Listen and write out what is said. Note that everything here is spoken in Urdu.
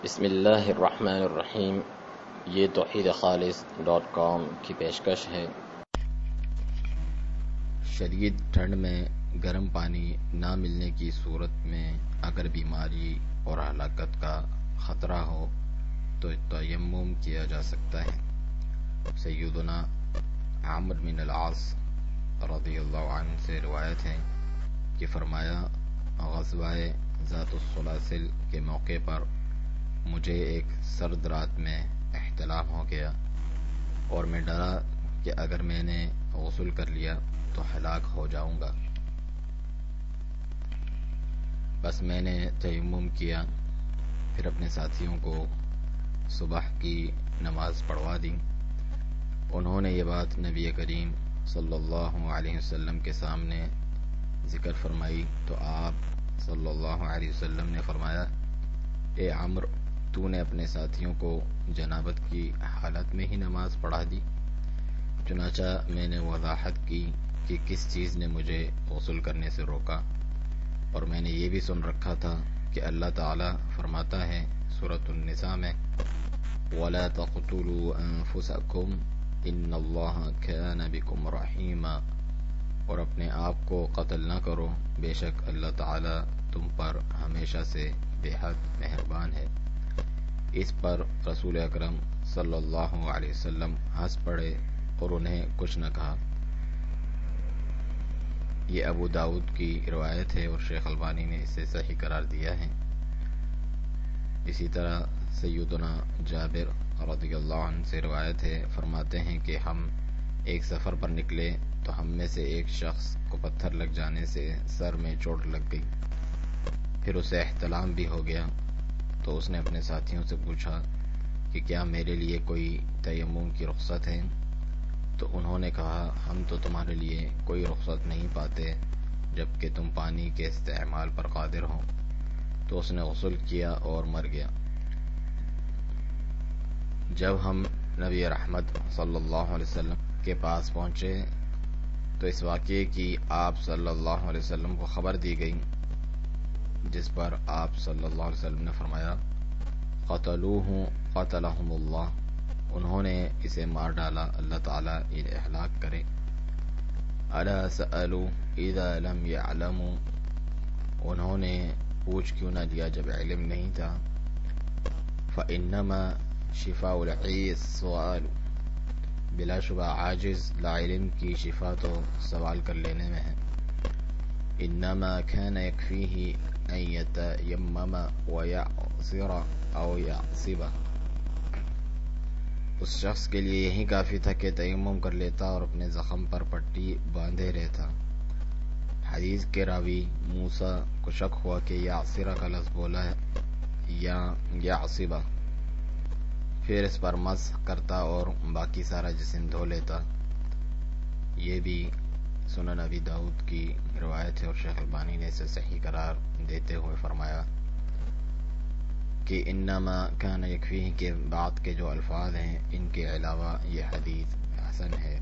بسم اللہ الرحمن الرحیم۔ یہ توحیدخالص.com کی پیشکش ہے۔ شدید ٹھنڈ میں گرم پانی نہ ملنے کی صورت میں اگر بیماری اور ہلاکت کا خطرہ ہو تو تیمم کیا جا سکتا ہے۔ سیدنا عمرو بن العاص رضی اللہ عنہ سے روایت ہے کہ فرمایا، غزوہ ذات السلاسل کے موقع پر مجھے ایک سرد رات میں احتلام ہو گیا اور میں ڈرا کہ اگر میں نے غسل کر لیا تو ہلاک ہو جاؤں گا۔ بس میں نے تیمم کیا، پھر اپنے ساتھیوں کو صبح کی نماز پڑھوا دی۔ انہوں نے یہ بات نبی کریم صلی اللہ علیہ وسلم کے سامنے ذکر فرمائی تو آپ صلی اللہ علیہ وسلم نے فرمایا، اے عمرو، تو نے اپنے ساتھیوں کو جنابت کی حالت میں ہی نماز پڑھا دی؟ چنانچہ میں نے وضاحت کی کہ کس چیز نے مجھے غسل کرنے سے روکا، اور میں نے یہ بھی سن رکھا تھا کہ اللہ تعالی فرماتا ہے سورۃ النساء میں، وَلَا تَقْتُلُوا أَنفُسَكُمْ إِنَّ اللَّهَ كَانَ بِكُمْ رَحِيمًا، اور اپنے آپ کو قتل نہ کرو، بے شک اللہ تعالی تم پر ہمیشہ سے بے حد مہربان ہے۔ اس پر رسول اکرم صلی اللہ علیہ وسلم ہنس پڑے اور انہیں کچھ نہ کہا۔ یہ ابو داؤد کی روایت ہے اور شیخ البانی نے اسے صحیح قرار دیا ہے۔ اسی طرح سیدنا جابر رضی اللہ عنہ سے روایت ہے، فرماتے ہیں کہ ہم ایک سفر پر نکلے تو ہم میں سے ایک شخص کو پتھر لگ جانے سے سر میں چوٹ لگ گئی، پھر اسے احتلام بھی ہو گیا، تو اس نے اپنے ساتھیوں سے پوچھا کہ کیا میرے لیے کوئی تیمم کی رخصت ہے؟ تو انہوں نے کہا، ہم تو تمہارے لیے کوئی رخصت نہیں پاتے جبکہ تم پانی کے استعمال پر قادر ہو۔ تو اس نے غسل کیا اور مر گیا۔ جب ہم نبی رحمت صلی اللہ علیہ وسلم کے پاس پہنچے تو اس واقعے کی آپ صلی اللہ علیہ وسلم کو خبر دی گئی، جس پر آپ صلی اللہ علیہ وسلم نے فرمایا، قتلوہ قتلہم اللہ، انہوں نے اسے مار ڈالا، اللہ تعالیٰ انہیں ہلاک کرے۔ الا سألوا اذا لم يعلموا، انہوں نے پوچھ کیوں نہ لیا جب علم نہیں تھا۔ فإنما شفاء العی السؤال، بلا شبہ عاجز لا علم کی شفا تو سوال کر لینے میں ہے۔ انما كان يكفيه ان يتيمم ويعصر او يعصب، اس شخص کے لیے یہی کافی تھا کہ تیمم کر لیتا اور اپنے زخم پر پٹی باندھے رہتا۔ حدیث کے راوی موسیٰ کو شک ہوا کہ یعصر کا لفظ بولا ہے یا یعصب، پھر اس پر مسح کرتا اور باقی سارا جسم دھو لیتا۔ یہ بھی سنن ابی داؤد کی روایت ہے اور شیخ البانی نے اسے صحیح قرار دیتے ہوئے فرمایا کہ انما کان یکفیہ کے بعد کے جو الفاظ ہیں ان کے علاوہ یہ حدیث حسن ہے۔